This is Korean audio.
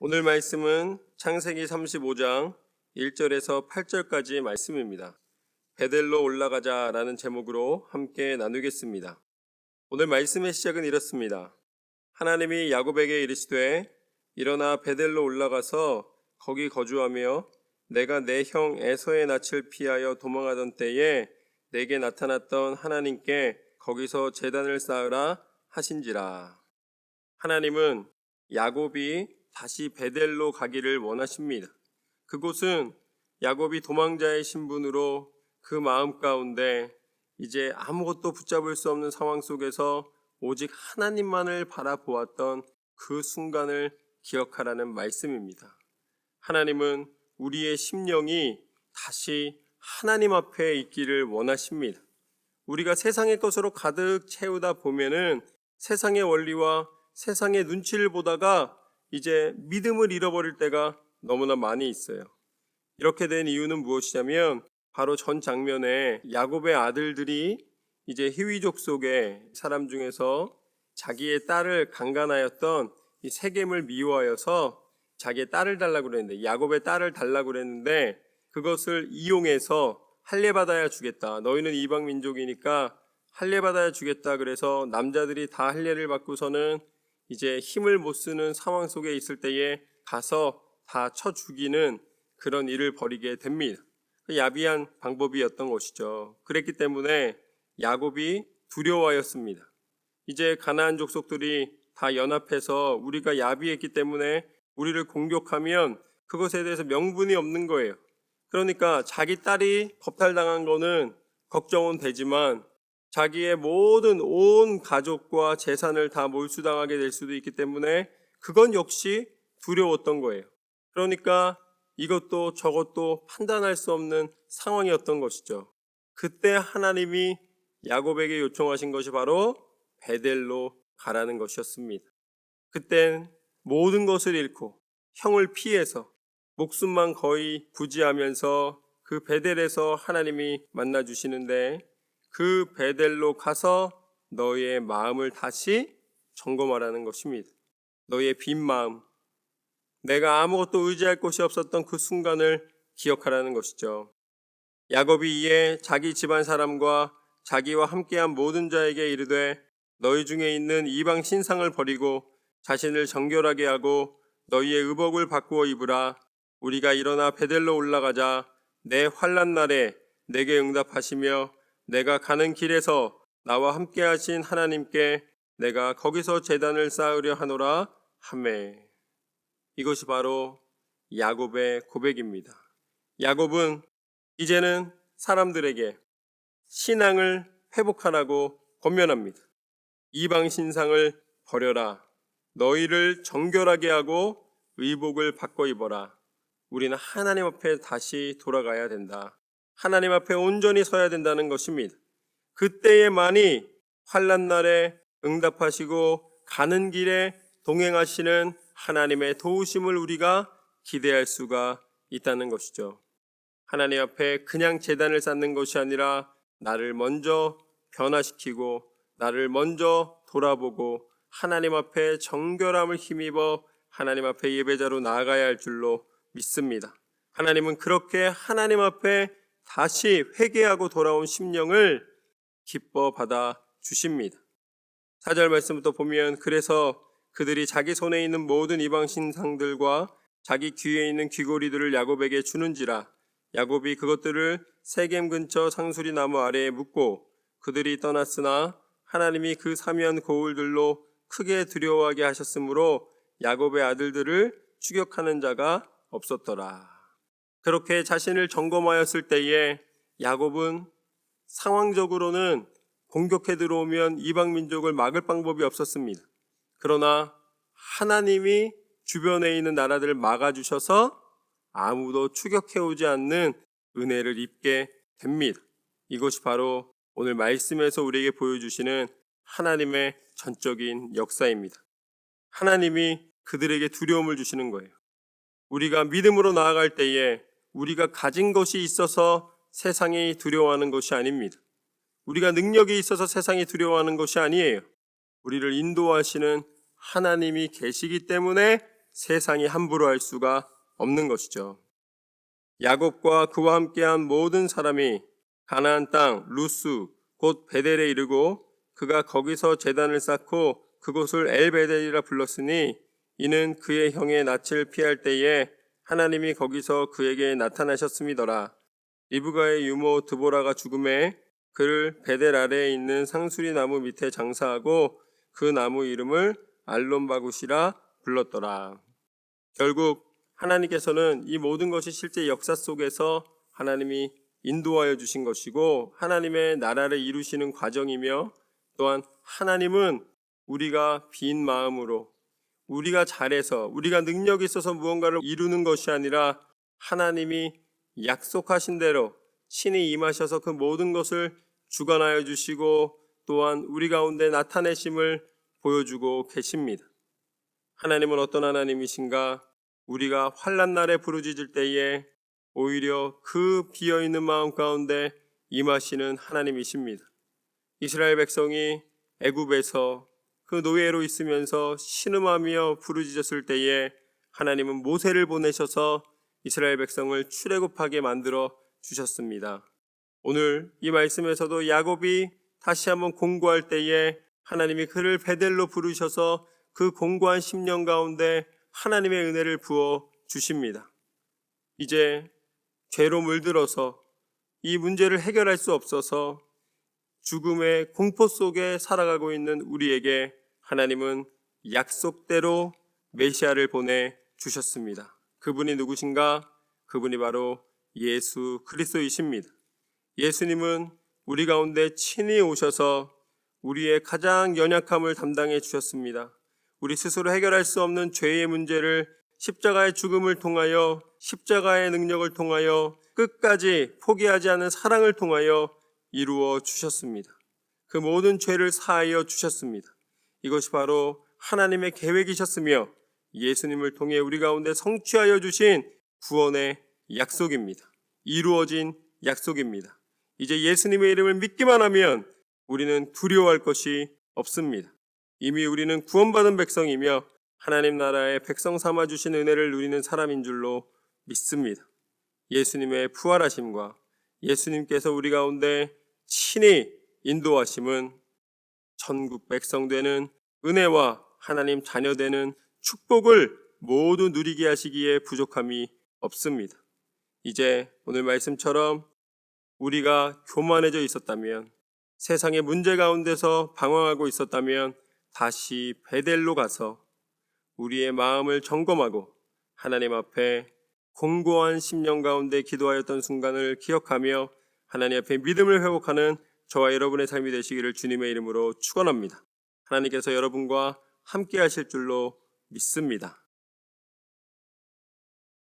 오늘 말씀은 창세기 35장 1절에서 8절까지 말씀입니다. 베델로 올라가자라는 제목으로 함께 나누겠습니다. 오늘 말씀의 시작은 이렇습니다. 하나님이 야곱에게 이르시되 일어나 베델로 올라가서 거기 거주하며 내가 내 형 에서의 낯을 피하여 도망하던 때에 내게 나타났던 하나님께 거기서 제단을 쌓으라 하신지라. 하나님은 야곱이 다시 베델로 가기를 원하십니다. 그곳은 야곱이 도망자의 신분으로 그 마음 가운데 이제 아무것도 붙잡을 수 없는 상황 속에서 오직 하나님만을 바라보았던 그 순간을 기억하라는 말씀입니다. 하나님은 우리의 심령이 다시 하나님 앞에 있기를 원하십니다. 우리가 세상의 것으로 가득 채우다 보면은 세상의 원리와 세상의 눈치를 보다가 이제 믿음을 잃어버릴 때가 너무나 많이 있어요. 이렇게 된 이유는 무엇이냐면 바로 전 장면에 야곱의 아들들이 이제 히위족 속의 사람 중에서 자기의 딸을 강간하였던 이 세겜을 미워하여서 자기의 딸을 달라고 그랬는데, 야곱의 딸을 달라고 그랬는데 그것을 이용해서 할례받아야 주겠다. 너희는 이방 민족이니까 할례받아야 주겠다. 그래서 남자들이 다 할례를 받고서는 이제 힘을 못 쓰는 상황 속에 있을 때에 가서 다 쳐 죽이는 그런 일을 벌이게 됩니다. 야비한 방법이었던 것이죠. 그랬기 때문에 야곱이 두려워하였습니다. 이제 가나안 족속들이 다 연합해서 우리가 야비했기 때문에 우리를 공격하면 그것에 대해서 명분이 없는 거예요. 그러니까 자기 딸이 겁탈당한 거는 걱정은 되지만 자기의 모든 온 가족과 재산을 다 몰수당하게 될 수도 있기 때문에 그건 역시 두려웠던 거예요. 그러니까 이것도 저것도 판단할 수 없는 상황이었던 것이죠. 그때 하나님이 야곱에게 요청하신 것이 바로 베델로 가라는 것이었습니다. 그땐 모든 것을 잃고 형을 피해서 목숨만 거의 부지하면서 그 베델에서 하나님이 만나 주시는데, 그 베델로 가서 너희의 마음을 다시 점검하라는 것입니다. 너희의 빈 마음, 내가 아무것도 의지할 곳이 없었던 그 순간을 기억하라는 것이죠. 야곱이 이에 자기 집안 사람과 자기와 함께한 모든 자에게 이르되 너희 중에 있는 이방 신상을 버리고 자신을 정결하게 하고 너희의 의복을 바꾸어 입으라. 우리가 일어나 베델로 올라가자. 내 환난 날에 내게 응답하시며 내가 가는 길에서 나와 함께 하신 하나님께 내가 거기서 제단을 쌓으려 하노라 하매. 이것이 바로 야곱의 고백입니다. 야곱은 이제는 사람들에게 신앙을 회복하라고 권면합니다. 이방 신상을 버려라. 너희를 정결하게 하고 의복을 바꿔 입어라. 우리는 하나님 앞에 다시 돌아가야 된다. 하나님 앞에 온전히 서야 된다는 것입니다. 그때에만이 환난 날에 응답하시고 가는 길에 동행하시는 하나님의 도우심을 우리가 기대할 수가 있다는 것이죠. 하나님 앞에 그냥 제단을 쌓는 것이 아니라 나를 먼저 변화시키고 나를 먼저 돌아보고 하나님 앞에 정결함을 힘입어 하나님 앞에 예배자로 나아가야 할 줄로 믿습니다. 하나님은 그렇게 하나님 앞에 다시 회개하고 돌아온 심령을 기뻐 받아 주십니다. 4절 말씀부터 보면 그래서 그들이 자기 손에 있는 모든 이방 신상들과 자기 귀에 있는 귀고리들을 야곱에게 주는지라. 야곱이 그것들을 세겜 근처 상수리 나무 아래에 묻고 그들이 떠났으나 하나님이 그 사면 고울들로 크게 두려워하게 하셨으므로 야곱의 아들들을 추격하는 자가 없었더라. 그렇게 자신을 점검하였을 때에 야곱은 상황적으로는 공격해 들어오면 이방 민족을 막을 방법이 없었습니다. 그러나 하나님이 주변에 있는 나라들을 막아주셔서 아무도 추격해오지 않는 은혜를 입게 됩니다. 이것이 바로 오늘 말씀에서 우리에게 보여주시는 하나님의 전적인 역사입니다. 하나님이 그들에게 두려움을 주시는 거예요. 우리가 믿음으로 나아갈 때에 우리가 가진 것이 있어서 세상이 두려워하는 것이 아닙니다. 우리가 능력이 있어서 세상이 두려워하는 것이 아니에요. 우리를 인도하시는 하나님이 계시기 때문에 세상이 함부로 할 수가 없는 것이죠. 야곱과 그와 함께한 모든 사람이 가나안 땅 루스 곧 베델에 이르고 그가 거기서 제단을 쌓고 그곳을 엘베델이라 불렀으니 이는 그의 형의 낯을 피할 때에 하나님이 거기서 그에게 나타나셨음이더라. 리브가의 유모 드보라가 죽음에 그를 베델 아래에 있는 상수리 나무 밑에 장사하고 그 나무 이름을 알론바굿이라 불렀더라. 결국 하나님께서는 이 모든 것이 실제 역사 속에서 하나님이 인도하여 주신 것이고 하나님의 나라를 이루시는 과정이며 또한 하나님은 우리가 빈 마음으로 우리가 잘해서 우리가 능력이 있어서 무언가를 이루는 것이 아니라 하나님이 약속하신 대로 친히 임하셔서 그 모든 것을 주관하여 주시고 또한 우리 가운데 나타내심을 보여주고 계십니다. 하나님은 어떤 하나님이신가? 우리가 환난 날에 부르짖을 때에 오히려 그 비어있는 마음 가운데 임하시는 하나님이십니다. 이스라엘 백성이 애굽에서 그 노예로 있으면서 신음하며 부르짖었을 때에 하나님은 모세를 보내셔서 이스라엘 백성을 출애굽하게 만들어 주셨습니다. 오늘 이 말씀에서도 야곱이 다시 한번 공고할 때에 하나님이 그를 베델로 부르셔서 그 공고한 10년 가운데 하나님의 은혜를 부어 주십니다. 이제 죄로 물들어서 이 문제를 해결할 수 없어서 죽음의 공포 속에 살아가고 있는 우리에게 하나님은 약속대로 메시아를 보내 주셨습니다. 그분이 누구신가? 그분이 바로 예수 그리스도이십니다. 예수님은 우리 가운데 친히 오셔서 우리의 가장 연약함을 담당해 주셨습니다. 우리 스스로 해결할 수 없는 죄의 문제를 십자가의 죽음을 통하여 십자가의 능력을 통하여 끝까지 포기하지 않은 사랑을 통하여 이루어 주셨습니다. 그 모든 죄를 사하여 주셨습니다. 이것이 바로 하나님의 계획이셨으며 예수님을 통해 우리 가운데 성취하여 주신 구원의 약속입니다. 이루어진 약속입니다. 이제 예수님의 이름을 믿기만 하면 우리는 두려워할 것이 없습니다. 이미 우리는 구원받은 백성이며 하나님 나라의 백성 삼아 주신 은혜를 누리는 사람인 줄로 믿습니다. 예수님의 부활하심과 예수님께서 우리 가운데 친히 인도하심은 천국 백성 되는 은혜와 하나님 자녀 되는 축복을 모두 누리게 하시기에 부족함이 없습니다. 이제 오늘 말씀처럼 우리가 교만해져 있었다면, 세상의 문제 가운데서 방황하고 있었다면 다시 베델로 가서 우리의 마음을 점검하고 하나님 앞에 공고한 10년 가운데 기도하였던 순간을 기억하며 하나님 앞에 믿음을 회복하는 저와 여러분의 삶이 되시기를 주님의 이름으로 축원합니다. 하나님께서 여러분과 함께 하실 줄로 믿습니다.